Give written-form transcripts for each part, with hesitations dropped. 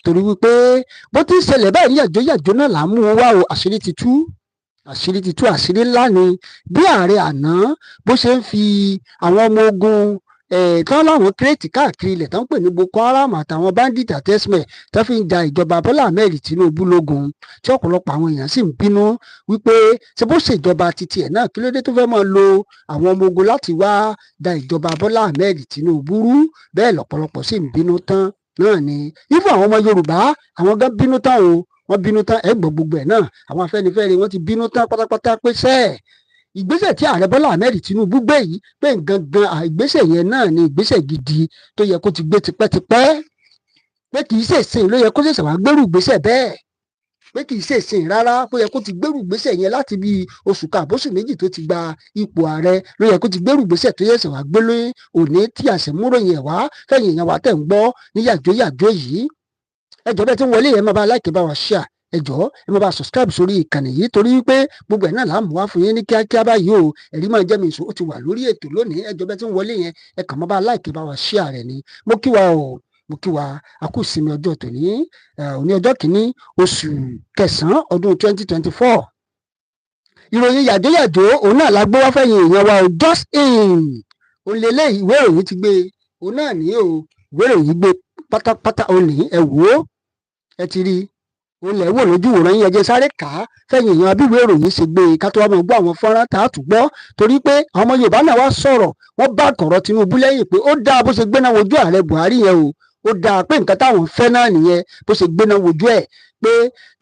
torí wípé bó ti ń ṣẹlẹ̀ báyìí yàjóyàjó náà là ń mú wá o, àṣírí ti tú àṣírí ńlá ni bí ààrẹ àná bó ṣe ń fi àwọn ọmọ ogun tán láwọn kírètì káàkiri ilẹ̀ tán ń pè ní Boko Haram àtàwọn bandit àtẹ́sìmẹ̀ tán fi ń ja ìjọba Bọ́lá Ahmed Tinubu lógun tí ọ̀pọ̀lọpọ̀ àwọn èèyàn sì ń bínú wípé ṣé bó ṣèjọba titi ẹ̀ náà kí ló dé tó fẹ́ máa lo àwọn ọmọ ogun láti wá da ìjọba Bọ́lá Ahmed Tinubu rú, bẹ́ẹ̀ lọ̀pọ̀lọpọ̀ sì ń bínú tán náà ni ifo àwọn ọmọ Yorùbá àwọn gan bínú tán o, wọ́n bínú tán ẹ gbọ́ gbogbo ẹ̀ náà, àwọn Afẹ́nifẹ́re wọ́n ti bínú tán pátápátá pé sẹ́ẹ̀ ìgbésẹ̀ tí ààrẹ Bọ́lá Ahmed Tinubu gbé yìí pé gangan ìgbésẹ̀ yẹn náà ni ìgbésẹ̀ gidi tó yẹ kó ti gbé tipẹ́tipẹ́, pé kì í ṣèṣìn ló yẹ kó ṣẹ̀ṣẹ̀ wá gbérù ìgbésẹ̀ bẹ́ẹ̀, pé kì í ṣèṣìn rárá pé yẹ kó ti gbérù ìgbésẹ̀ yẹn láti bí oṣù kàbóṣù méjì tó ti gba ipò ààrẹ ló yẹ kó ti gbérù ìgbésẹ̀ tó yẹ̀ṣẹ̀ wá gbé lóyún òní tí àṣẹmúròyìn ẹ̀ wá fẹ̀yìn èèyàn wá tẹ̀ ń gbọ́ ní yàjóyàjó yìí. ẹjọ́ bẹ́ẹ̀ tí ń wọlé yẹn máa bá láìkè bá wa ṣíà, ẹjọ́ ẹ máa bá subscribe sórí ìkànnì yìí torí wípé gbogbo ẹ̀ náà là ń mú wá fún yín ní kíákíá báyìí o, ẹ̀rí máa jẹ́ mi ìṣó ó ti wà lórí ètò lónìí. ẹjọ́ bẹ́ẹ̀ tí ń wọlé yẹn ẹ kàn máa bá láìkè bá wa ṣíà rẹ̀ ni. mo kí wa o, mo kí wa a kú ìsinmi ọjọ́ tòní òní ọjọ́ kìíní oṣù kẹsàn-án ọdún 2024. ìròyìn yàjóyàjó òun náà la gbé wá fẹ̀yìn èèyàn wa o, just in òun lélẹ̀ ìwé ìròyìn ti gbé òun náà ní o, ìwé ìròyìn gbé pátápátá òun ní ẹ wò ó, ẹ ti rí òun lẹ̀ wò lójú wòran yín, ẹ jẹ́ sáré kà á fẹ̀yìn èèyàn abíwé ìròyìn ṣe gbé ká tó wá mọ̀ gbọ́ àwọn fọ́nrán tá a tún gbọ́ torí pé àwọn ọmọ Yorùbá náà wá sọ̀rọ̀ wọ́n bá kọ̀rọ̀ Tinubu lẹ́yìn pé ó dáa bó ṣe gbéná wojú ààrẹ Buhari yẹn o, ó dáa pé nǹkan táwọn fẹ́ náà nìyẹn bó ṣe gbéná wojú ẹ̀, pé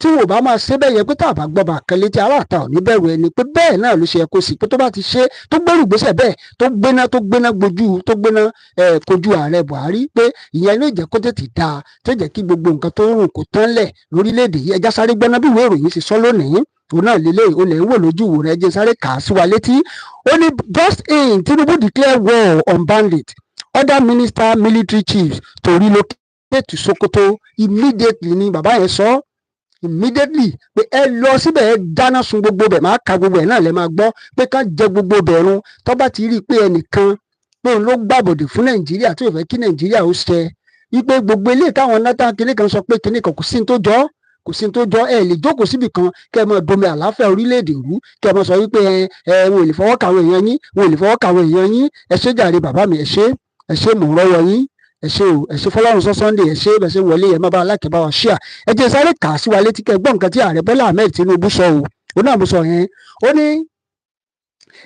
tí wọn ò bá máa ṣe bẹ́ẹ̀ yẹn pé tá a bá gbọ́ bá kan létí aláàtà ò ní bẹ̀rù ẹni, pé bẹ́ẹ̀ náà ló ṣe yẹ kó sì pé tó bá ti ṣe tó gbẹ́rù gbèsè bẹ́ẹ̀ tó gbéná kojú ààrẹ Buhari pé ìyẹn ló jẹ́ kó tètè dáa tó jẹ́ kí gbogbo nǹkan tó rùn kó tán lẹ̀ lórílẹ̀‐èdè yìí. ẹja sáré gbọ́ná bí ìwé ìròyìn ṣe sọ lónìí òun náà lélẹ̀ olè ń wò lójú wò rẹ̀ ẹjẹ́ sáré kà á sí wa létí. ó ní just in Tinubu declare war on bandit, other minister military chiefs to relocate to Sokoto immediately ni bàbá yẹn sọ immediately pé ẹ lọ síbẹ̀ ẹ dáná sun gbogbo bẹ̀, máa ka gbogbo ẹ̀ náà lẹ́ máa gbọ́ pé ká jẹ gbogbo bẹ̀ run tó bá ti rí i pé ẹnìkan pé òun ló gbàbọ̀dè fún Nàìjíríà tó fẹ́ kí Nàìjíríà ó ṣe wípé gbogbo ilé táwọn náà kinní kan sọ pé kinní kan kò sí ní tó jọ kò sí ní tó jọ ẹ lè jókòó síbì kan kẹ́ ẹ máa domi àlàáfíà orílẹ̀-èdè rú kẹ́ ẹ máa sọ wípé wọn ò lè fọwọ́ kàwé èèyàn yín wọn ò lè fọwọ́ kàwé èèyàn yín ẹ ṣé jàre bàbá mi ẹ ṣé mò ń rọ́wọ́ yín ẹ ṣé o ẹ ṣé fọlọ́run sọ Sunday ẹ ṣé bẹ́ẹ̀ ṣe wọlé ẹ má bá aláìkẹ́ bá wa ṣíà. ẹ jẹ́ sáré kà á sí wa létí kẹ́ ẹ gbọ́ nǹkan tí ààrẹ Bọ́lá Ahmed Tinubu sọ o òun náà mo sọ yẹn. ó ní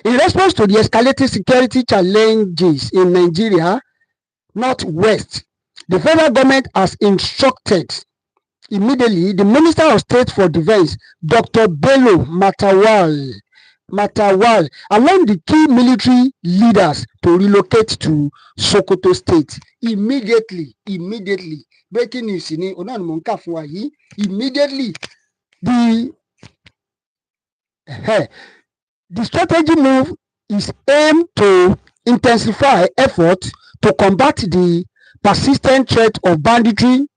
in response to the escalating security challenges in Nigeria Northwest, the federal government has instructed immediately the Minister of State for Defence Dr. Bello Matawal along the key military leaders to relocate to Sokoto State immediately breaking news ni ọ̀nà ni mò ń kà fún wa yìí immediately the strategy move is aimed to intensify efforts to combat the persistent threat of banditry,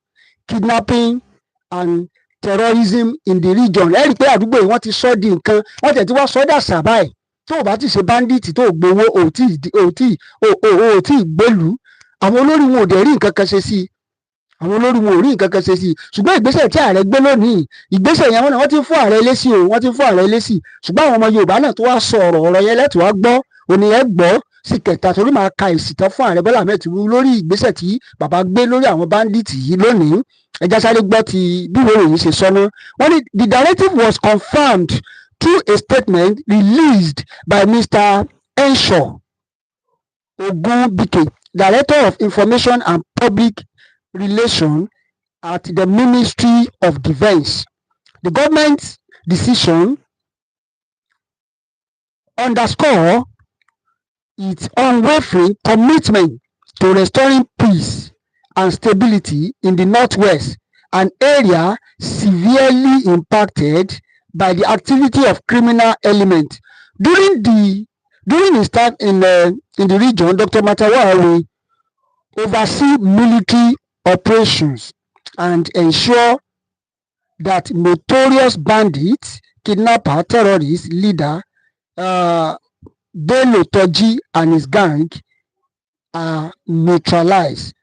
kidnapping and terrorism in the region. ẹ rí i pé àdúgbò yìí wọ́n ti sọ di nǹkan wọ́n tẹ̀ tí wọ́n sọ dà sábàá tó o bá ti ṣe bandit tó o gbowó o tí gbèlú àwọn olórí wọn ò dẹ̀ rí nǹkan kan ṣe sí ṣùgbọ́n ìgbésẹ̀ tí ààrẹ gbé lónìí ìgbésẹ̀ yẹn wọ́n ti fún ààrẹ lésì ṣùgbọ́n àwọn ọmọ Yorùbá náà tó wá sọ ọ̀rọ̀ yẹn lẹ́tọ̀ wá gbọ́ òní ẹ gbọ́ sí kẹta torí máa ka èsì tán fún ààrẹ Bọ́lá Ahmed Tinubu lórí ìgbésẹ̀ tí bàbá gbé lórí àwọn bandit yìí lónìí. ẹja sáré gbọ́ ti bí ìwé ìròyìn ṣe sọ náà. wọ́n ní the directive was confirmed through a statement released by Mr. Enshaw Ogunbike, Director of Information and Public Relations at the Ministry of Defence. The government's decision underscore its unwavering commitment to restoring peace and stability in the Northwest, an area severely impacted by the activity of criminal elements. During his time in the region, Dr. Matawal will oversee military operations and ensure that notorious bandits, kidnapper, terrorist leader Bello Toji and his gang are neutralized.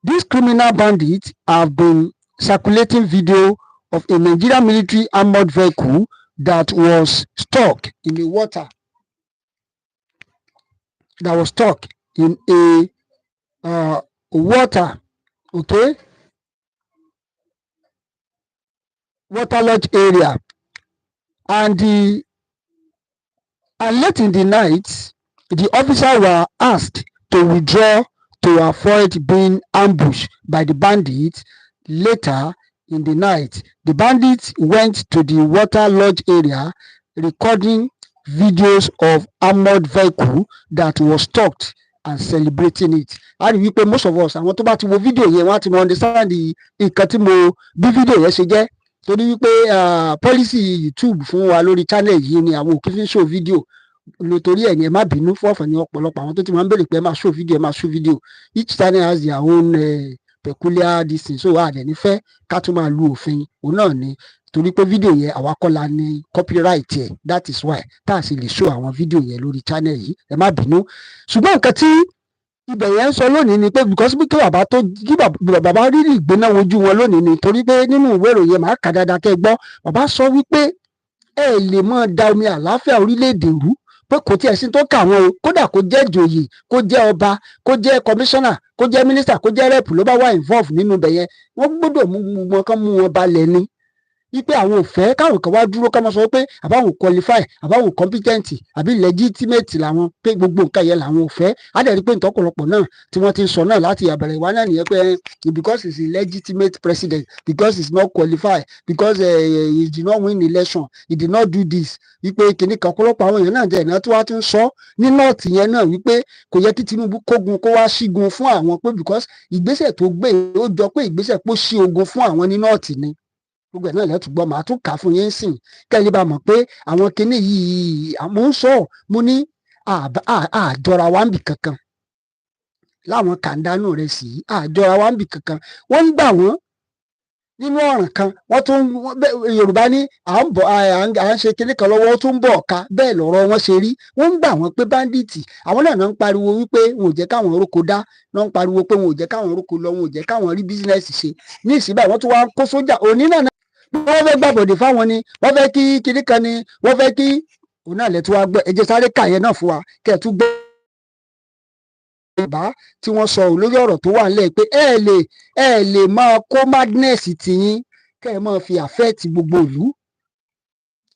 These criminal bandits have been circulating video of a Nigerian military armored vehicle that was stuck in the water. That was stuck in a water, okay, waterlogged area, and late in the night, the officers were asked to withdraw to avoid being ambushed by the bandits. Later in the night, the bandits went to the waterlogged area, recording videos of armored vehicle that was stopped and celebrating it. A rí wípé most of us, àwọn tó bá ti wo fídíò yẹn wọ́n á ti mọ understand nǹkan tí mo bí fídíò yẹn ṣe jẹ́, torí wípé policy YouTube fún wa lórí channel yìí ni àwọn òkè fi ń show fídíò nítorí ẹ̀yin ẹ má bínú fọ́ọ̀fọ̀ ní ọ̀pọ̀lọpọ̀ àwọn tó ti máa ń béèrè pé ẹ máa show video, each channel has their own peculiar this thing, so àdẹ̀ nífẹ̀ẹ́ ká tún máa lu òfin òun náà ni, torí pé fídíò yẹn àwa kọ́ la ní copyright ẹ̀, that is why tá a sì lè show àwọn fídíò yẹn lórí channel yìí, ẹ má bínú. Ṣùgbọ́n nǹkan tí ibẹ̀ yẹn ń sọ lónìí ni pé because bí kí bàbá rírì gbéná wojú wọn lónìí ni, torí pé nínú ìwé ìròyìn màá kà dáadáa kẹ́ gbọ́, bàbá sọ wípé ẹ lè máa da omi àlàáfíà orílẹ̀-èdè rú, pé kò tiẹ̀ sí tó kà wọ́n o, kódà kó jẹ́ ìjòyè, kó jẹ́ ọba, kó jẹ́ kọmíṣánná, kó jẹ́ mínísítà, kó jẹ́ rẹ́pù ló bá wà involve nínú ibẹ̀ yẹn, wọ́n gbọ́dọ̀ mú wọn kán mú wọn balẹ̀ ni. Wípé àwọn ò fẹ́ káwọn kan wá dúró ká máa sọ pé àbáwọn qualify, àbáwọn competent, àbí legitimate làwọn, pé gbogbo nǹkan yẹn làwọn ò fẹ́. Á dẹ̀ rí pé ìtọ́pọ̀lọpọ̀ náà tí wọ́n ti ń sọ náà láti àbẹ̀rẹ̀ ìwá náà nìyẹn pé because he's a legitimate president, because he's not qualified, because he did not win election, he did not do this. Wípé kìnnì kan ọ̀pọ̀lọpọ̀ àwọn èèyàn náà jẹ́ ìná tí wọ́n ti ń sọ ní north yẹn náà wípé kò yẹ kí Tinubu kógun kó wá ṣígun fún àwọn, pé because ìgbésẹ̀ tó gbé ó jọ pé ìgbésẹ̀ pé ó ṣí ogun fún àwọn ní north ni. Gbogbo ẹ̀ náà lẹ́tùú gbọ́, màá tún kà á fún yín sìn kẹ́lẹ́ bá mọ̀ pé àwọn kinní yìí àmọ́ ń sọ mo ní àjọra wa ń bì kankan láwọn kàńdánù rẹ̀ sí àjọra wa ń bì kankan. Wọ́n ń gbà wọ́n nínú ọ̀ràn kan, wọ́n tún Yorùbá ní à ń ṣe kinní kan lọ́wọ́ ó tún ń bọ̀ ọ̀ka, bẹ́ẹ̀ lọ̀rọ̀ wọn ṣe rí. Wọ́n ń gbà wọ́n pé báńdíìtì àwọn náà ń pariwo wípé wọn ò jẹ́ káwọn oróko dá, náà ń pariwo pé wọn ò jẹ́ káwọn oróko lọ, wọn ò jẹ́ káwọn rí bísínẹ́sì ṣe. Ní ìsìn báyìí wọ́n tún wá ń kó sójà òní náà, wọ́n fẹ́ gbàbọ̀dè fáwọn ni, wọ́n fẹ́ kí kinní kan ni, wọ́n fẹ́ kí òun náà lẹ́tọ́ wá gbọ́. Ẹ jẹ́ sáré kà yẹn náà fún wa kẹ́ ẹ̀ tún gbọ́ bàbá tí wọ́n sọ lórí ọ̀rọ̀ tó wà nílẹ̀ pé ẹ lè máa kó madness tìyín kẹ́ ẹ máa fi affect gbogbo ìlú,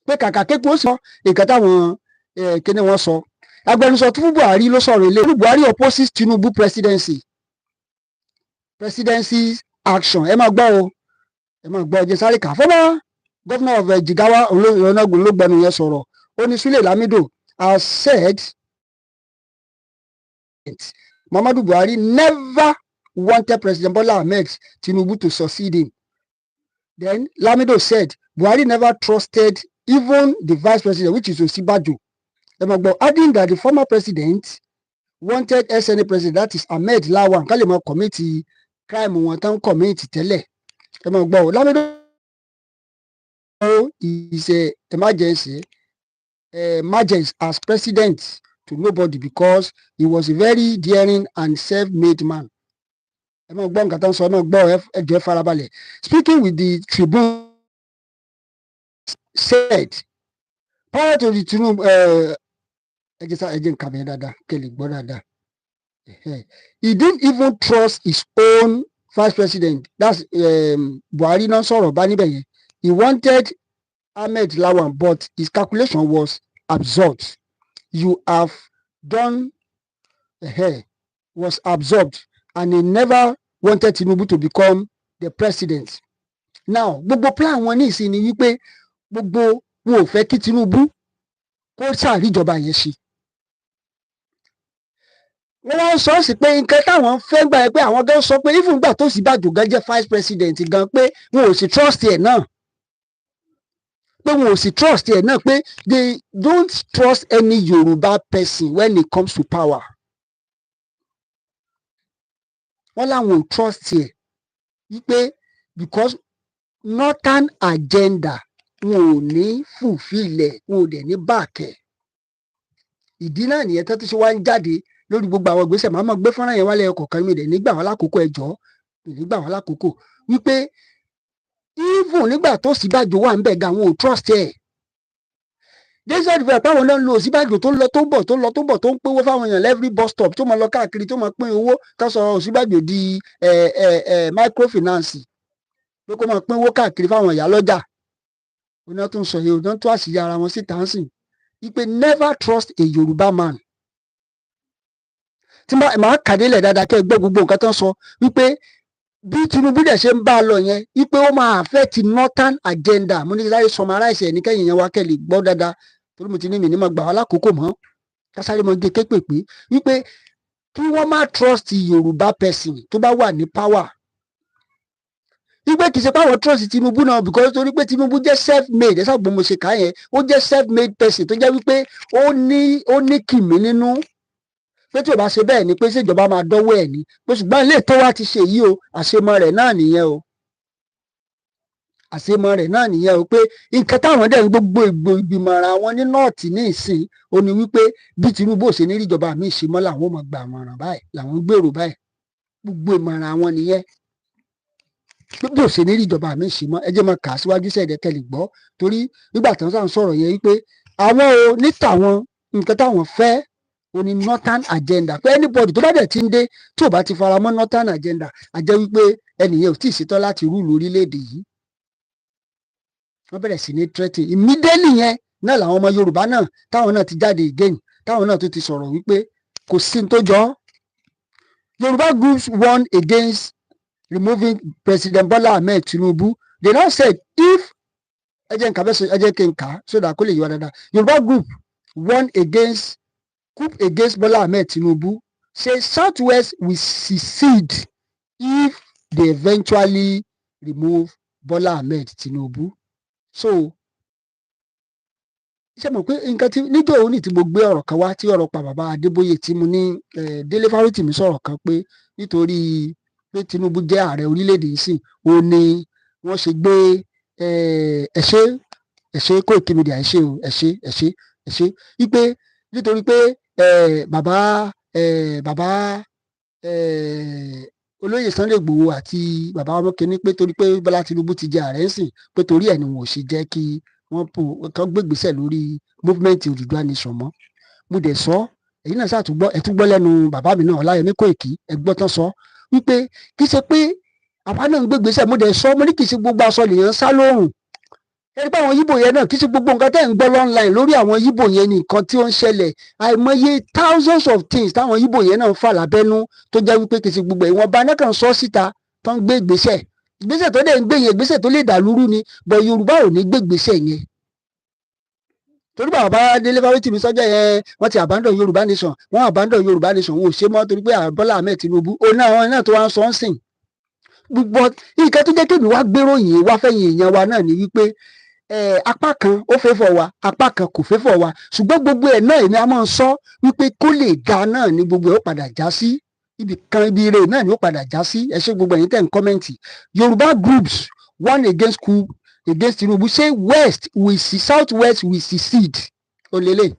pé kàkà kékeré ó sọ nǹkan táwọn kíní wọn sọ. Agbẹnusọ fún Buhari ló sọ̀rọ̀ ilé Buhari opposes Tinubu presidency action. Ẹ máa gbọ́ o, ẹ máa gbọ́ ọjọ́ sáré kà. Former governor of Jigawa Ọ̀nàgùn ló gbẹnu yẹn sọ̀rọ̀, ó ní Sule Lamido has said Muhammadu Buhari never wanted President Bola Ahmed Tinubu to succeed him. Then Lamido said Buhari never trusted even the vice president, which is Osinbajo. Adding that the former president wanted SNA president, that is Ahmed Lawan, kálí mọ committee crime wọn tán committee tẹ́lẹ̀. Lamido is a emergency as president to nobody because he was a very daring and self-made man. Speaking with the Tribune, said prior to the Tinubu, he didn't even trust his own vice president. That's Buhari náà sọ̀rọ̀ bá níbẹ̀ yẹn. He wanted Ahmed Lawan, but his calculation was absurd. You have done was absorbed, and he never wanted Tinubu to become the president. Now, gbogbo plan wọn ní ìsìn ni wípé gbogbo wọn ò fẹ́ kí Tinubu kó ṣàríjọba yẹn ṣe. Wọ́n wá sọ sí pé nǹkan táwọn fẹ́ gbà pé àwọn gan sọ pé even gbà tó sì Ọ̀ṣínbàjò gan jẹ́ vice president gan pé wọn ò sì trust ẹ̀ náà. Pé wọn ò sì trust ẹ̀ náà pé they don't trust any Yoruba person when it comes to power. Wọ́n láwọn ò trust ẹ̀ wípé because northern agenda wọn ò ní fulfill ẹ̀, wọn ò dẹ̀ ní back ẹ̀. Ìdí náà nìyẹn tó ti ṣe wá ń jáde lórí gbogbo àwọn ìgbésẹ̀ màá gbé fọ́nrán yẹn wálé ọkọ̀ kan mi dẹ̀ nígbà wọn lákòókò ẹjọ́ mi nígbà wọn lákòókò wípé even nígbà tó Ọ̀ṣínbàjò wà ń bẹ̀ gan àwọn ò trust ẹ̀. Desert fair táwọn náà ń lo Ọ̀ṣínbàjò tó ń lọ tó ń bọ̀ tó ń lọ tó ń bọ̀ tó ń pínwó fáwọn èèyàn every bus stop tó máa lọ káàkiri tó máa pín owó tó sọ Ọ̀ṣínbàjò di microfinance pé kó máa pínwó káàkiri fáwọn ìyá lọ́jà. Oná tó ń sọ yìí oná tó àṣírí ara wọn síta ń sìn wípé never trust a Yoruba man. Tí màá kàdélẹ̀ dáadáa kẹ́ ẹ gbọ́ gbogbo nǹkan tó ń sọ wípé bí Tinubu dẹ̀ ṣe ń bá a lọ yẹn wípé ó máa affect northern agenda. Mo ní láyé summarize ẹ̀ ní kẹ́yìn yẹn wá kẹ́ lè gbọ́ dáadáa torí mo ti ní mi ní mo gbà wá lákòókò mọ́ kásáré mo gé képè pé wípé kí wọ́n má trust Yorùbá person tó bá wà ní power. Wípé kì í ṣe pé àwọn trust Tinubu náà because torí pé Tinubu jẹ́ self made ẹ̀ sábà mo ṣe kà yẹn ó jẹ́ self made person tó jẹ́ wípé ó ní kìmí nínú. Pé tí ò bá ṣe bẹ́ẹ̀ ni pé ṣèjọba máa dọ́wọ́ ẹ̀ ní pé ṣùgbọ́n ilé tó wá ti ṣe yìí o àṣemọ rẹ̀ náà nìyẹn o àṣemọ rẹ̀ náà nìyẹn o pé nǹkan táwọn dẹ̀ ń gbogbo ìgbìmọ̀ràn àwọn ní nọ́ọ̀tì ní ìsìn ó ní wípé bí Tinubu ò ṣe ní ríjọba mi ṣe mọ́ làwọn ò mọ̀ gbà àmọ̀ràn báyìí làwọn ń gbèrò báyìí gbogbo ìmọ̀ràn àwọn nìyẹn bí ò ṣe ní ríjọba mi ṣe mọ́ ẹ jẹ́ mọ́ kà á síwájú sẹ́ẹ̀dẹ̀ kẹ́lẹ̀ gbọ́ torí nígbà tí wọ́n sàn sọ̀rọ̀ yẹn wípé àwọn o ní tàwọn nǹkan táwọn fẹ́ ó ní northern agenda pé anybody tó bá dẹ̀ ti ń dé tí ò bá ti fara mọ́ northern agenda a jẹ́ wípé ẹnìyẹn ò tí ì ṣetán láti rúùlù orílẹ̀-èdè yìí. Wọ́n bẹ̀rẹ̀ sí ní threatening immediately yẹn náà làwọn ọmọ Yorùbá náà táwọn náà ti jáde again táwọn náà tó ti sọ̀rọ̀ wípé kò sí ní tó jọ. Yorùbá groups won against removing President Bola Ahmed Tinubu. They now said if ẹ jẹ́ kí n kà á so that kó lè yọ dáadáa. Yorùbá group won against Bola Ahmed Tinubu say Southwest will secede if they eventually remove Bola Ahmed Tinubu. So ṣé mo pé nǹkan tí níjọ́ òní tí mo gbé ọ̀rọ̀ kan wá tí ọ̀rọ̀ pa bàbá Adébóyè tí mo ní Délé Fárótìmí sọ̀rọ̀ kan pé nítorí pé Tinubu jẹ́ ààrẹ orílẹ̀-èdè yìí sìn ó ní wọ́n ṣe gbé ẹ̀ṣẹ́ Koiki Media ẹ̀ṣẹ́ wípé nítorí pé bàbá olóyè Sunday Igboho àti bàbá ọmọ kìíní pé torí pé Bọ́lá Tinubu ti jẹ ààrẹ ń sìn pé torí ẹ̀ ni wọn ò ṣe jẹ́ kí wọ́n gbégbèsè lórí movement Odùduwà nation mọ́. Mo dẹ̀ sọ èyí náà ṣàtúgbọ́ ẹ̀túgbọ́ lẹ́nu bàbá mi náà Ọláyẹmí Kóìkì ẹgbọ́n tán sọ wípé kì í ṣe pé àwa náà ń gbégbèsè mo dẹ̀ sọ mo ní kì í ṣe gbogbo aṣọ lèèyàn sá lóòrùn. Ẹni pé àwọn yíbò yẹn náà kì í ṣe gbogbo nǹkan tẹ́ ń gbọ́ online lórí àwọn yíbò yẹn ní nǹkan tí ó ń ṣẹlẹ̀ àìmọye thousands of things táwọn yíbò yẹn náà ń fà lábẹ́nú tó jẹ́ wípé kì í ṣe gbogbo ìwọ̀nba náà kàn sọ síta tó ń gbé ìgbésẹ̀ tó dẹ̀ ń gbé yẹn ìgbésẹ̀ tó lè dà lúrú ni bọ̀ Yorùbá ò ní gbé ìgbésẹ̀ yẹn. Torí bàbá Délé Fárótìmí sọ́jà yẹn wọ́n ti abandon Yorùbá nation wọ́n abandon Yorùbá nation wọn ò ṣe mọ́ torí pé Bọ́lá Ahmed Tinubu òun náà tó wá ń sọ ń sìn. Gbogbo nǹkan tó jẹ́ kémi wá gbéròyìn wá fẹ̀yìn èèyàn wa náà ni wípé apá kan ó fẹ́fọ̀ wa apá kan kò fẹ́fọ̀ wa ṣùgbọ́n gbogbo ẹ̀ náà èmi a máa ń sọ wípé kó lè da náà ni gbogbo ẹ̀ ó padà já sí ibi kan ibi ire náà ni ó padà já sí ẹ ṣé gbogbo ẹ̀yin tẹ̀ ń kọ́mẹ́ǹtì. Yorùbá groups one against Tinubu say Southwest will secede olele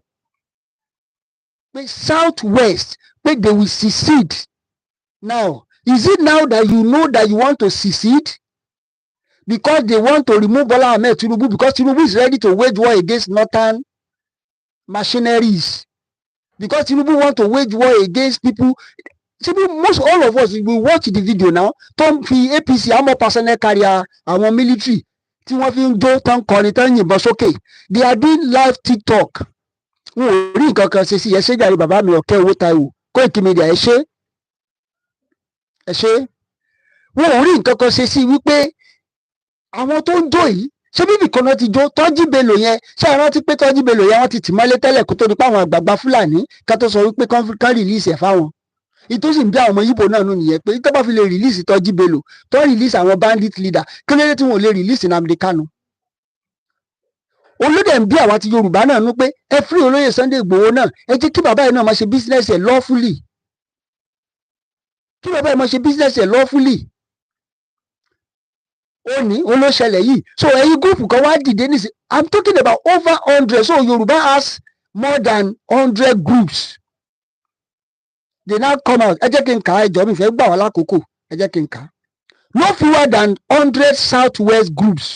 pé Southwest pé they will secede. Now is it now that you know that you want to secede because they want to remove Bola Ahmed Tinubu because Tinubu is ready to wage war against northern machineries because Tinubu want to wage war against people. Most all of us we watch the video now tó ń fi APC àwọn personnel carrier àwọn military tí wọ́n fi ń jó tán kọrin tán yìnbọn sókè they are doing live TikTok. Wọn ò rí nǹkan kan ṣe sí ẹ ṣé jàre bàbá mi Ọ̀kẹ́ Owó Táíwò Koiki Media ẹ ṣé wọn ò rí nǹkan kan ṣe sí wípé àwọn tó ń jó yìí ṣé bíbí kan náà ti jó Tọ́jí Bello yẹn ṣé ẹ rántí pé Tọ́jí Bello yẹn wọ́n ti tì mọ́lé tẹ́lẹ̀ kó tó di pé àwọn àgbààgbà Fúlàní ká tó sọ wípé kán rìlíìsì ẹ̀ fáwọn ìtòsí ń bí àwọn ọmọ Yíbò náà nù nìyẹn pé tó bá fi lè rìlíìsì Tọ́jí Bello tó rìlíìsì àwọn bandit leader kí ló dé tí wọn ò lè rìlíìsì Nnamdi Kanu. Olódè ń bí àwa ti Yorùbá náà nú pé ẹ free olóyè Sunday Igboho náà ẹ jẹ́ kí bàbá yìí náà máa ṣe business ẹ̀ lawfully kí bàbá yìí máa ṣe business ẹ̀ lawfully. Ó ní olóṣẹlẹ̀ yìí so ẹ̀yin gúrùpù kan wá dìde nísìn I'm talking about over 100 so Yorùbá has more than 100 groups. They now come out ẹ jẹ́ kí n kà á ẹjọ́ mi fẹ́ gbà wá lákòókò ẹ jẹ́ kí n kà á. no fewer than 100 southwest groups.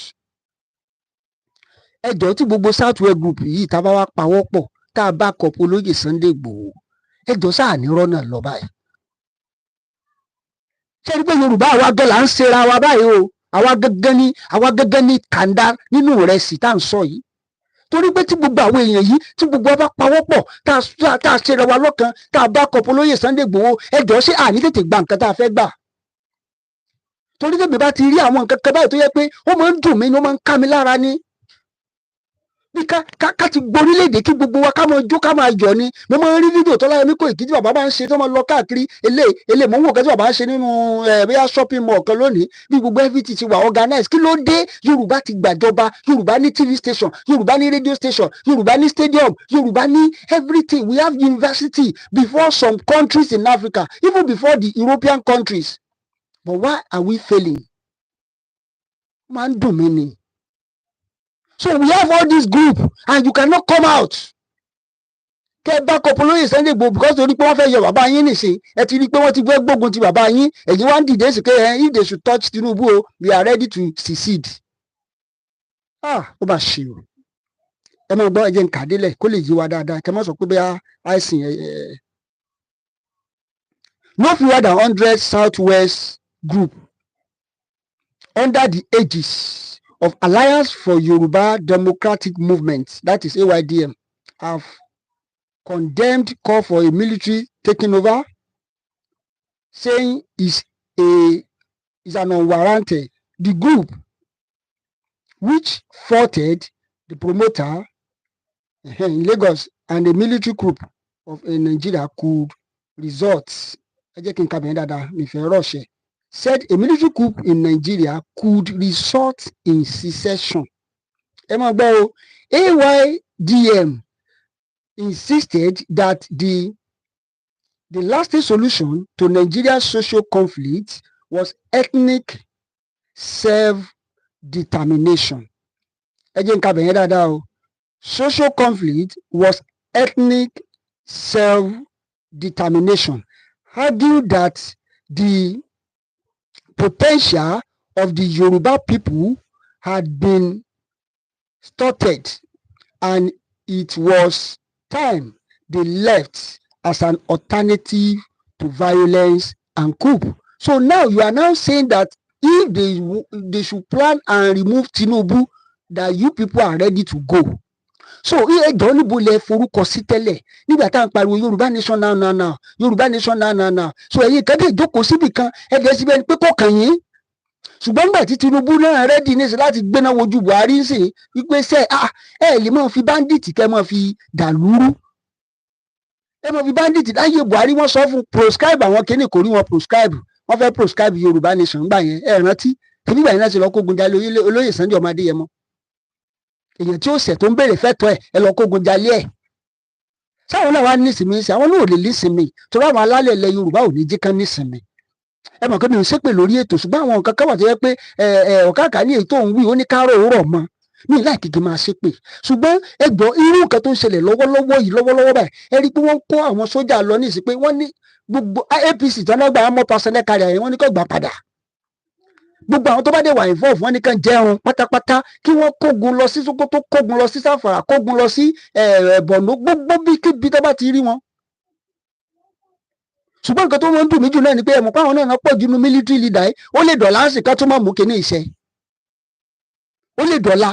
ẹjọ́ tí gbogbo southwest group yìí tá a bá wá pawọ́ pọ̀ tá a bá kọ̀pọ̀ olóyè Sunday Igboho ẹjọ́ sáà ní rọ́nà lọ báyìí. ṣé ẹni pé Yorùbá àwa gan là ń ṣera wa báyìí o àwa gẹ́gẹ́ ní kàńdá nínú ìrẹsì tá à ń sọ yìí. torí pé tí gbogbo àwọn èèyàn yìí tí gbogbo wa bá pawọ́ pọ̀ tá a ṣera wa lọ́kan tá a bá kọ̀pọ̀ olóyè Sunday Igboho ẹjọ́ ṣé àní tètè gba nǹkan tá a fẹ́ gbà. torí tèmi bá ti rí àwọn nǹkan kan báyìí tó yẹ pé ó máa ń dùn mí ni ó máa ń ká mi lára ni. bí ká ti gborílẹ̀-èdè kí gbogbo wa ká máa jó ká máa yọ̀ ni. mo máa ń rí fídíò tó láyé mi kò ìkí tí bàbá máa ń ṣe tó máa lọ káàkiri èlé mò ń wò kẹ́ tí bàbá ń ṣe nínú bóyá shopping mall kan lónìí bí gbogbo everything ti wà organize. kí ló dé? Yorùbá ti gbàjọba, Yorùbá ní TV station, Yorùbá ní radio station, Yorùbá ní stadium, Yorùbá ní everything. We have university before some countries in Africa, even before the European countries. But why are we failing? Máa ń dùn mí ni. So we have all this group and you cannot come out. Kẹ́ bá kọ̀pọ̀ olóyè Sunday Igboho because torí pé wọ́n fẹ́ yọ bàbá yín nìsín ẹ ti rí i pé wọ́n ti fẹ́ gbógun ti bàbá yín ẹ̀yin wá ń dìde sí pé if they should touch Tinubu o we are ready to secede. Ó bá ṣe o. Ẹ máa gbọ́ ẹjẹ̀ ń kà délẹ̀ kó lè yí wa dáadáa kẹ́ má sọ pé bóyá àìsàn no fewer than 100 southwest group under the aegis of Alliance for Yoruba Democratic Movement, that is AYDM, have condemned call for a military taking over, saying is an unwarranted. The group, which faulted the promoter in Lagos and the military group of Nigeria could resort, said a military coup in Nigeria could result in secession. AYDM insisted that the lasting solution to Nigeria's social conflict was ethnic self-determination. Social conflict was ethnic self-determination. Argued that the potential of the Yoruba people had been stunted and it was time they left as an alternative to violence and coup. So now you are now saying that if they should plan and remove Tinubu, that you people are ready to go. So ẹjọ́ níbo lẹ forúkọ sí tẹ́lẹ̀ nígbà tá à ń pariwo Yorùbá nation now Yorùbá nation now. So ẹ̀yin kan dé ìjókòó síbì kan ẹ̀jẹ̀ síbẹ̀ ni pé kò kàn yín. Ṣùgbọ́n nígbà tí Tinubu náà rẹ́dí ní láti gbéná wojú Buhari ń sìn wípé ẹ lè máa fi báńdíìtì kẹ́ máa fi dàlúrú. Ẹ máa fi báńdíìtì láyé Buhari wọ́n sọ fún proscribe àwọn kìíní kò rí wọn proscribe. Wọ́n fẹ́ proscribe Yorùbá nation gbà yẹn ẹ rántí. Tẹ̀bí ìgbà yẹn náà ṣe lọ kógun jalè olóyè Sunday ọmọ Adéyẹmọ. Èèyàn tí ó ṣẹ̀ tó ń béèrè fẹ́tọ̀ ẹ lọ kógun jalè ẹ̀. Sáwọn náà wá nísìmí sí àwọn náà ò lè nísìmí torí àwọn alálẹ̀ ilẹ̀ Yorùbá ò ní jí kán nísìmí. Ẹ mọ̀ pé mi ò ṣépè lórí ètò ṣùgbọ́n àwọn nǹkan kan wà tó yẹ pé ọ̀kàkà ní èyí tó ń wí ó ní káró òwúrọ̀ mọ́ ní láìkìkì máa ṣépè ṣùgbọ́n ẹ gbọ́ irú nǹkan tó ń ṣẹlẹ̀ lọ́wọ́lọ́wọ́ báyìí ẹ rí i pé wọ́n kó àwọn sójà lọ ní ìsìn pé wọ́n ní gbogbo APC tí wọ́n gbà mọ́ pàṣẹ kárí àyè wọ́n ní kó gbà padà. Gbogbo àwọn tó bá dé wà involve wọ́n ní kàn jẹun pátápátá kí wọ́n kógun lọ sí Sókótó kógun lọ sí Sáfàrà kógun lọ sí Borno gbogbo bí tó bá ti rí wọn. Ṣùgbọ́n nǹkan tó wọ́n ń dùn mí jù náà ni pé ẹ̀mọ̀ páwọn náà pọ̀ jù nínú military leader yìí ó lè dọ̀là ń sì ká tó máa mú kíní iṣẹ́ ó lè dọ̀là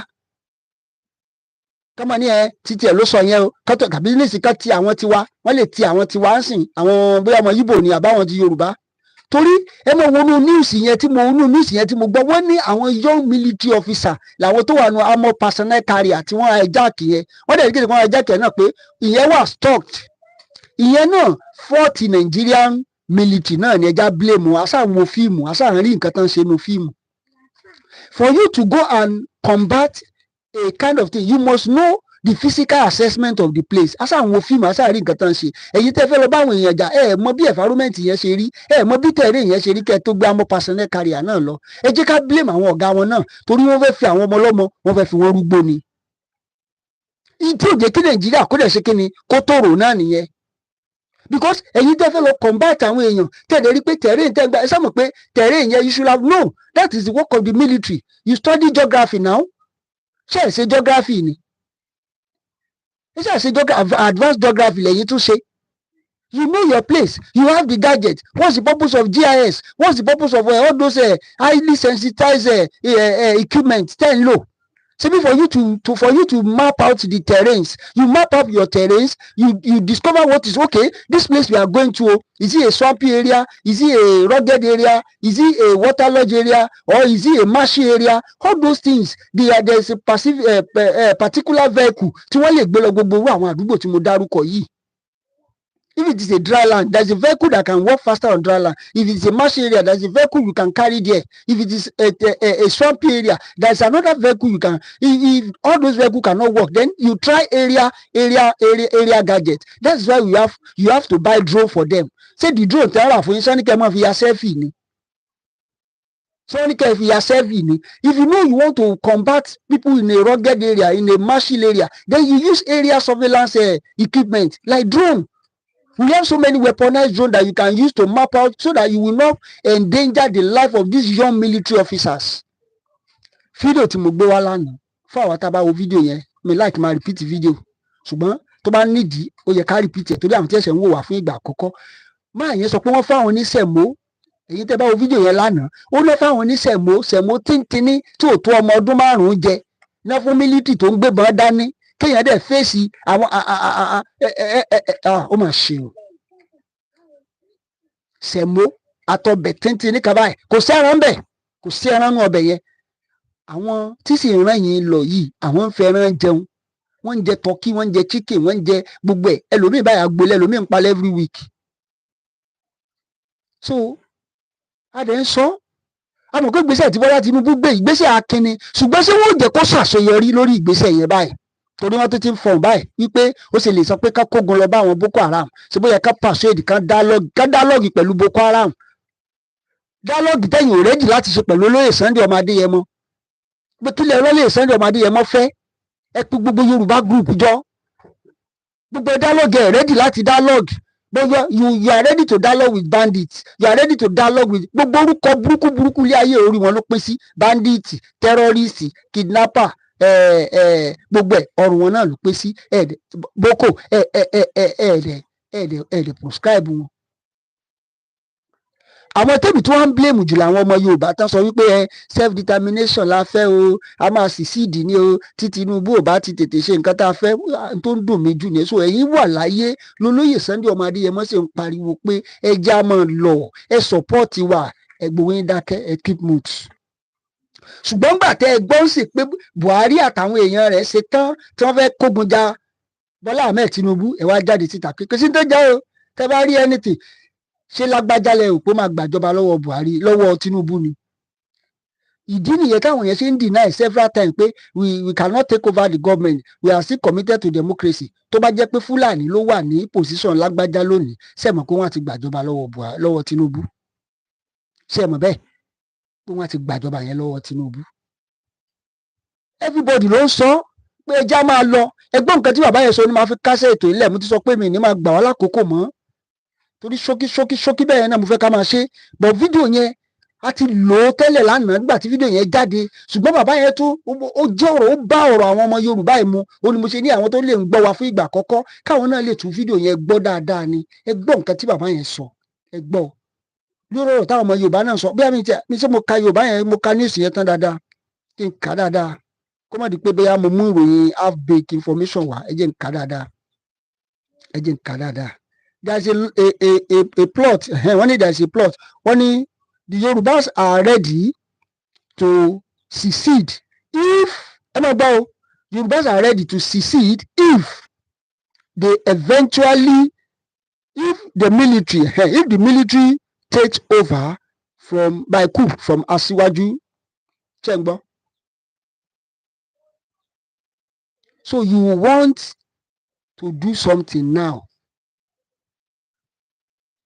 kọ́mọ ní títí ẹ̀ ló sọ yẹn o kọ́tọ̀ tàbí nísì ká ti àwọn tiwa wọ́n lè ti àwọn tiwa ń sìn àwọn bóyá ọmọ Yíbò ni àbáwọn ti Yorùbá torí ẹ mọ̀ wọnú news yẹn tí mo gbọ́ wọ́n ní àwọn young military officer làwọn tó wà nù armor personnel carrier tí wọ́n hijack yẹn wọ́n dẹ̀ kéde wọ́n hijack yẹn náà pé ìyẹn wà stocked ìyẹn náà fọ́ọ̀tì Nigerian military náà ni ẹja blame asáwọn fíìmù asáwọn rí nǹkan tó ń ṣe nu fíìmù. For you to go and combat a kind of thing you must know the physical assessment of the place asáwọn fíìmù asáwọn rí nǹkan tó ń ṣe èyí tẹ́ fẹ́ lọ báwọn èèyàn jà mọ bí environment yẹn ṣe rí mọ bí tẹ̀rẹ̀ yẹn ṣe rí kẹ́ tó gbé àmọ́ personnel carrier náà lọ ẹ jẹ́ ká blame àwọn ọ̀gá wọn náà torí wọ́n fẹ́ fi àwọn ọmọ ọlọ́mọ wọ́n fẹ́ fi wọ́n rúgbó ni. ìtí òjé kí Nàìjíríà kó dẹ̀ ṣe kí ni kó tòrò náà nìyẹn. because ẹ̀yin tẹ́ fẹ́ lọ combat àwọn èèyàn tẹ̀lé rí pé terrain tẹ́ gba ẹ sọ mọ̀ pé terrain yẹn you should have known that is the work of the military. You study geography now. Ṣé ẹ ṣe geography ni? Ṣé ẹ ṣe advanced geography lẹ́yìn tún ṣe? You know your place. You have the gadget. What's the purpose of GIS? What's the purpose of all those highly sensitized equipment? 10 low. So for you to map out the terrains, you map up your terrains. You discover what is okay. This place we are going to, is it a swampy area? Is it a rugged area? Is it a waterlogged area? Or is it a marshy area? All those things. There is a particular vehicle. Tí wọ́n lè gbé lọ gbogbo àwọn àdúgbò tí mo dárúkọ yìí. If it is a dry land, there's a vehicle that can walk faster on dry land. If it's a marshy area, there's a vehicle you can carry there. If it is a swampy area, there's another vehicle you can. If all those vehicles cannot work, then you try area gadget. That's why you have to buy drone for them. Say the drone tell her for you, Sonic fi ya selfie ni. Sonic fi ya selfie ni. If you know you want to combat people in a rugged area, in a marshy area, then you use area surveillance equipment like drone. We have so many weaponized drones that you can use to map out so that you will not endanger the life of these young military officers. Fídíò tí mo gbé wá lánàá fún àwọn tá bá wo fídíò yẹn mi like máa repeat fídíò ṣùgbọ́n tó bá nídìí ó yẹ ká repeat ẹ̀ torí àwọn tí ẹ̀sẹ̀ ń wò wá fún ìgbà àkọ́kọ́. Máa yẹn sọ pé wọ́n fáwọn oníṣẹ̀mó èyí tẹ́ bá wo fídíò yẹn lánàá ó lọ́ fáwọn oníṣẹ̀mó tíntínní tí ò tó ọmọ ọdún 5 jẹ náà fún military tó ń gbébọn dání kéèyàn dẹ̀ fèsì àwọn ó mà ṣe o sẹ̀mó àtọbẹ̀ tíntín ní kaba ẹ̀ kò sí ẹran bẹ̀ kò sí ẹran nù ọbẹ̀ yẹn àwọn tí sì ń rán yín lọ yìí àwọn ń fẹ́ ẹran jẹun wọ́n ń jẹ turkey wọ́n ń jẹ chicken wọ́n ń jẹ gbogbo ẹ̀ ẹlòmíì báyà gbolẹ̀ ẹlòmíì ń palẹ̀ every week. So a dẹ̀ ń sọ àmọ́ pé ìgbésẹ̀ tí Bọ́lá Tinubu gbé ìgbésẹ̀ akínni ṣùgbọ́n ṣé wọ́n jẹ́ kó ṣàṣeyọrí lórí ìgbésẹ̀ yẹn báyìí torí wọ́n tó ti ń fọ̀n báyìí wípé ó sì lè sọ pé ká kógun lọ bá àwọn Boko Haram ṣe bóyá ká persuade ká dialogue pẹ̀lú Boko Haram dialogue tẹ̀yìn ò rẹ́dì láti ṣe pẹ̀lú olóyè Sunday ọmọ Adéyẹmọ pé kílẹ̀ olóyè Sunday ọmọ Adéyẹmọ fẹ́ ẹ pé gbogbo Yorùbá group jọ gbogbo dialogue ẹ̀ rẹ́dì láti dialogue but you are ready to dialogue with bandits, you are ready to dialogue with gbogbo orúkọ burúkú ilé ayé orí wọn ló pín sí bandits, terrorists, kidnapper gbogbo ẹ̀ ọrùn wọn náà ló pín sí Boko ẹ̀ẹ́dẹ̀ prescribe wọn. Àwọn tẹ́bí tí wọ́n ń blame jù làwọn ọmọ Yorùbá tán sọ wípé self determination la fẹ́ o a máa secede ní o tí Tinubu ò bá ti tètè ṣe nǹkan tá a fẹ́ tó ń dùn mí jù ní so ẹ̀yin wà láyé lólóyè Sunday ọmọ Adéyẹmọ sì ń pariwo pé ẹ já máa lọ ẹ support wa ẹ gbowó yín dákẹ́ ẹ keep mute. Ṣùgbọ́n gbà tẹ́ ẹ gbọ́ sí pé Buhari àtàwọn èèyàn rẹ̀ ṣe tán tí wọ́n fẹ́ kógun ja Bọ́lá Ahmed Tinubu ẹ wá jáde síta pé kò sí tó jẹ́ o tẹ́ bá rí anything ṣé lágbájá lẹ òpó máa gbàjọba lọ́wọ́ Buhari lọ́wọ́ Tinubu ni. Ìdí nìyẹn táwọn yẹn ṣe ń deny several times pé we cannot take over the government, we are still committed to democracy. Tó bá jẹ́ pé Fúlàní ló wà ní position lágbájá lónìí sẹ́mọ̀ pé wọ́n ti gbàjọba lọ́wọ́ Tinubu sẹ́mọ̀ bẹ́ẹ̀ pé wọ́n ti gbàjọba yẹn lọ́wọ́ Tinubu. Everybody ló ń sọ pé ẹja máa lọ ẹgbọ́n nǹkan tí bàbá yẹn sọ ni máa fi kásẹ̀ ètò ilẹ̀ mo ti sọ pé mi ní máa gbà wá lákòókò mọ́ torí ṣókí bẹ́ẹ̀ náà mo fẹ́ ká máa ṣe but fídíò yẹn a ti lò ó tẹ́lẹ̀ lánàá nígbà tí fídíò yẹn jáde ṣùgbọ́n bàbá yẹn tó ó jẹ́ ọ̀rọ̀ ó bá ọ̀rọ̀ àwọn ọmọ Yorùbá yìí mu ó ní mo ṣe ní àwọn tó lè ń gbọ́ wa fún ìgbà àkọ́kọ́ káwọn náà lè tún fídíò yẹn gbọ́ dáadáa ni ẹ gbọ́ nǹkan tí bàbá yẹn sọ ẹ gbọ́ lórí ọ̀rọ̀ táwọn ọmọ Yorùbá náà sọ bí mi ṣe mo ka Yorùbá yẹn mo ka news yẹn tán dáadáa kí n kà dáadáa kó má di pé bóyá mo mú ìròyìn half baked information wá ẹ jẹ́ n kà dáadáa there's a plot wọ́n ní there's a plot wọ́n ní the Yorubas are ready to secede if ẹ máa gbọ́ o Yorubas are ready to secede if they eventually if the military takes over by coup from Asiwaju ṣé ń gbọ́. So you want to do something now.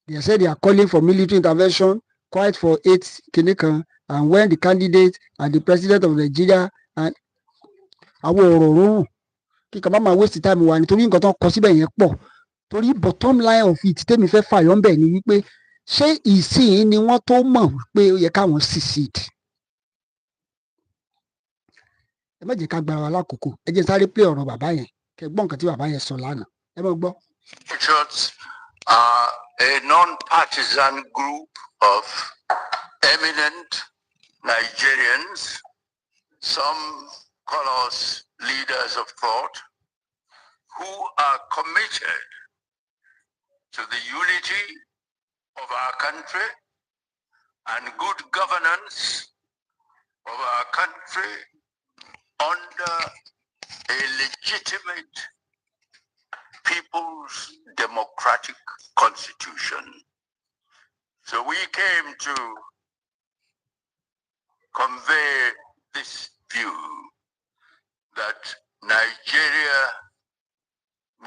They said they are calling for military intervention quite for 8 kinikan and when the candidate and the president of Nigeria and àwọn ọ̀rọ̀ rọrùn kíkà bá máa waste time wa nítorí nǹkan tó ń kọ síbẹ̀ yẹn pọ̀ torí bottom line of it tèmi fẹ́ fàyọ́ ńbẹ̀ ni wípé ṣé ìsìn ni wọ́n tó mọ̀ wípé ó yẹ káwọn secede. Ẹ má jẹ́ ká gbára wa lákòókò, ẹ jẹ́ sáré pé ọ̀rọ̀ bàbá yẹn kẹ́ gbọ́ nǹkan tí bàbá yẹn sọ lánàá, ẹ má gbọ́. Patriots are a non-partisan group of eminent Nigerians. Some call us leaders of thought who are committed to the unity of our country and good governance of our country under a legitimate people's democratic constitution. So we came to convey this view that Nigeria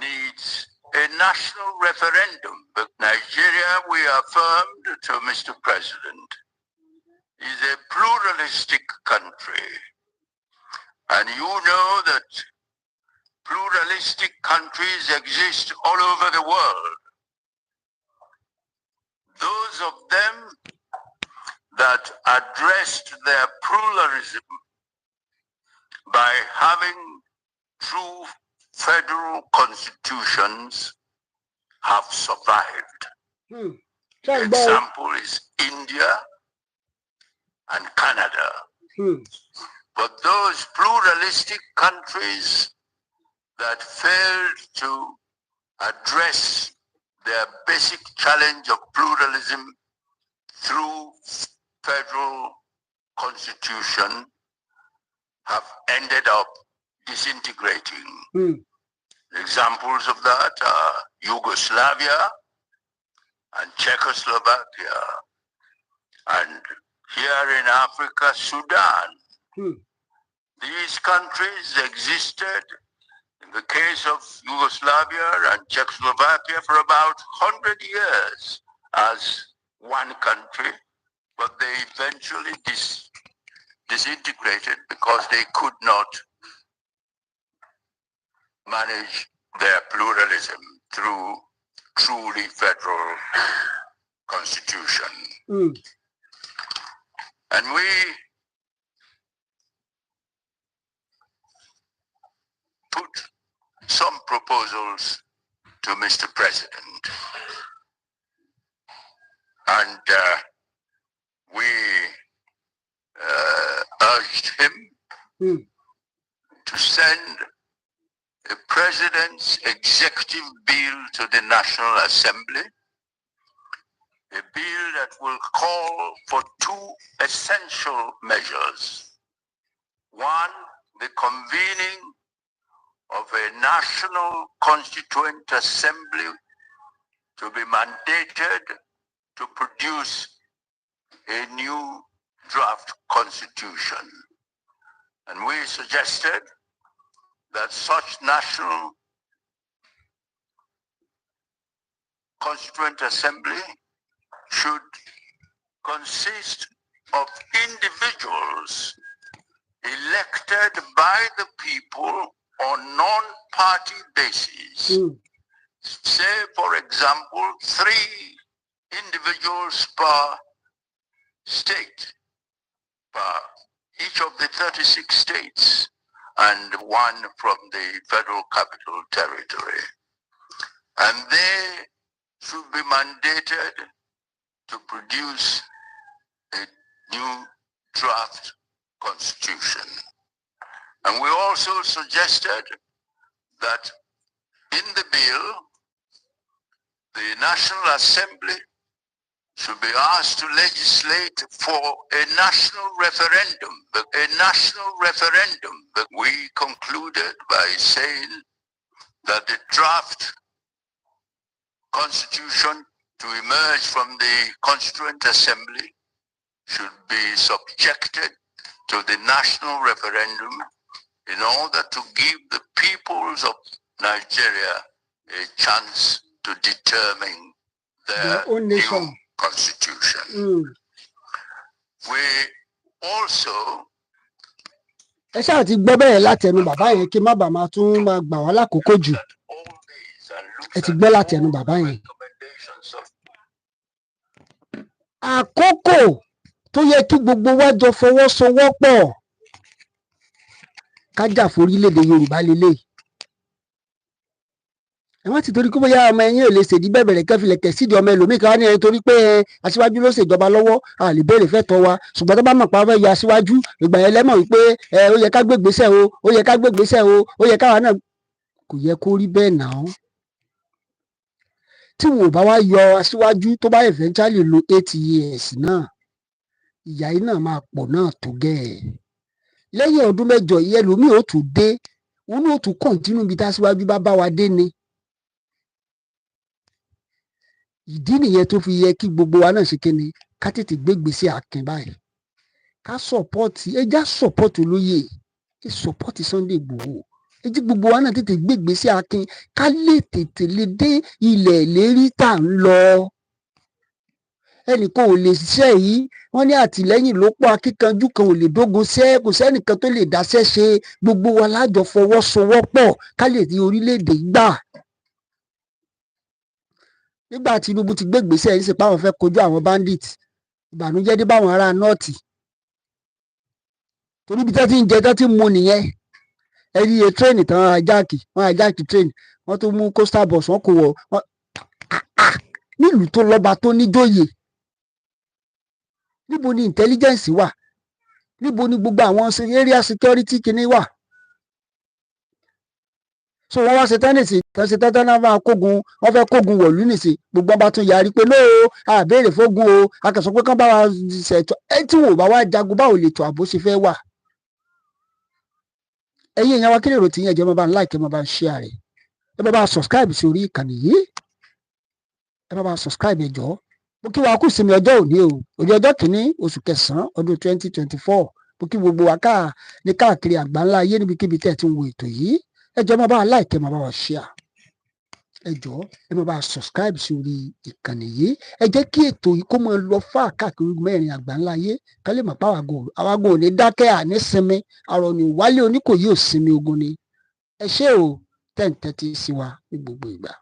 needs a national referendum. But Nigeria, we affirmed to Mr. President, is a pluralistic country. And you know that pluralistic countries exist all over the world. Those of them that addressed their pluralism by having true federal constitutions have survived. Example is India and Canada. But those pluralistic countries that failed to address their basic challenge of pluralism through federal constitution have ended up disintegrating. Examples of that are Yugoslavia and Czechoslovakia, and here in Africa, Sudan. These countries existed, in the case of Yugoslavia and Czechoslovakia, for about 100 years as one country, but they eventually disintegrated because they could not manage their pluralism through truly federal constitution. And we put some proposals to Mr. President, and we urged him to send a president's executive bill to the National Assembly, a bill that will call for two essential measures. One, the convening of a National Constituent Assembly to be mandated to produce a new draft constitution. And we suggested that such National Constituent Assembly should consist of individuals elected by the people on non-party basis. Say, for example, 3 individuals per state, per each of the 36 states, and 1 from the Federal Capital Territory. And they should be mandated to produce a new draft constitution. And we also suggested that in the bill, the National Assembly should be asked to legislate for a national referendum. A national referendum. But we concluded by saying that the draft constitution to emerge from the Constituent Assembly should be subjected to the national referendum in order to give the peoples of Nigeria a chance to determine their own nation constitution. We also ẹ ṣáà ti gbọ́ bẹ́ẹ̀ látẹnu bàbá yẹn kí má bàa máa tún máa gbà wá lákòókò jù. ẹ ti gbọ́ láti ẹnu bàbá yẹn. Àkókò tó yẹ kí gbogbo wa jọ fọwọ́sowọ́pọ̀ ká jà fún orílẹ̀-èdè Yorùbá lélẹ̀. ẹ wá ti torí kó bóyá ọmọ ẹ̀yin ò lè ṣèdí bẹ̀bẹ̀rẹ̀ kẹfìlẹ̀ kẹ̀sídìí ọmọ ẹlòmíì kan wá ní ẹni torí pé aṣíwájú ló ṣèjọba lọ́wọ́ a lè béèrè fẹ́tọ́ wa, ṣùgbọ́n tó bá mọ̀ pa fẹ́ yọ aṣíwájú ìgbà yẹn lẹ́mọ̀ wípé ó yẹ ká gbé ìgbésẹ̀ o, ó yẹ ká gbé ìgbésẹ̀ o, ó yẹ káwa náà. Kò yẹ kó rí bẹ́ẹ̀ náà. Tí wọn ò bá wá yọ aṣíwájú tó bá eventually lo 8 years náà, ìyà yìí náà máa pọ̀ náà tó gẹ́ẹ̀. Lẹ́yìn ọdún mẹ́jọ yìí ẹlòmíì ó tún dé, wọn náà ó tún kọ̀ǹtínú ibi tá aṣíwájú bá wa dé ni. Ìdí nìyẹn tó fi yẹ kí gbogbo wa náà ṣe kíni ká tètè gbé ìgbésẹ̀ akin báyìí. Ká sọ̀pọ́ọ̀tì, ẹ já sọ̀pọ́ọ̀tì olóyè, ẹ sọ̀pọ́ọ̀tì Sunday Igboho. Ẹ jí gbogbo wa náà tètè gbé ìgbésẹ̀ akin ká lè tètè lè dé ilẹ̀ ìlérí tá à ń lọ. Ẹnìkan ò lè ṣiṣẹ́ yìí, wọ́n ní àtìlẹ́yìn ló pọ̀, akíkanjú kan ò lè dógun ṣẹ́, kò sẹ́nìkan tó lè dáṣẹ́ ṣe. Gbogbo wa lájọ fọwọ́sowọ́pọ̀ ká lè di orílẹ̀-èdè gbà. Nígbà Tinubu ti gbé ìgbésẹ̀ yìí sí pé àwọn fẹ́ kojú àwọn bandits, ìbànújẹ́ dé báwọn ará nọ́ọ̀tì. Torí ibi tí wọ́n ti ń jẹ tí wọ́n ti ń mu nìyẹn. Ẹ rí iye tírẹ́ẹ̀nì tán wọ́n hijack tírẹ́ẹ̀nì, wọ́n tún mú coastal bus wọ́n kò wọ̀ nílùú tó lọ́ba tó níjòyè. Níbo ni intelligence wà? Níbo ni gbogbo àwọn area security kìíní wà? So wọ́n wá ṣe tẹ́nìsì tán ṣe tẹ́tẹ́ náà máa kógun, wọ́n fẹ́ kógun wọ̀lú nìsí, gbogbo ọba tún yarí pé lóò àbéèrè fógun o, a kàn sọ pé kán bá wa ṣètò ẹ tí wọn ò bá wá jagun báwo lè tó àbó ṣe fẹ́ wà. Ẹ̀yin èèyàn wa kí lè rò tí yẹn jẹ́ máa bá ń like, máa bá ń share rẹ̀, ẹ máa bá ń subscribe sí orí ìkànnì yìí, ẹ máa bá ń subscribe ẹ jọ̀ọ́. Mo kí wa kú ìsinmi ọjọ́ òní o, òní ọjọ́ kìíní oṣù kẹsàn-án ọdún 2024. Mo kí gbogbo wa ní káàkiri àgbáńlá ayé níbikíbi tẹ́ ẹ ti ń wo ètò yìí. Ẹ jọ̀ọ́ máa bá wa like, máa bá wa share. Ẹ jọ̀ọ́ ẹ máa bá wa subscribe sí orí ìkànnì yìí. Ẹ jẹ́ kí ètò yìí kó máa lọ fà káàkiri mẹ́rin àgbáńlá ayé ká lè mọ̀ pé àwa ò ní dákẹ́ àní sinmi, àrò ní wálé Oníkòyí ò sinmi ogun ni. Ẹ ṣé o, tẹ́ǹtẹ́ ti sí wa ní gbogbo ìgbà.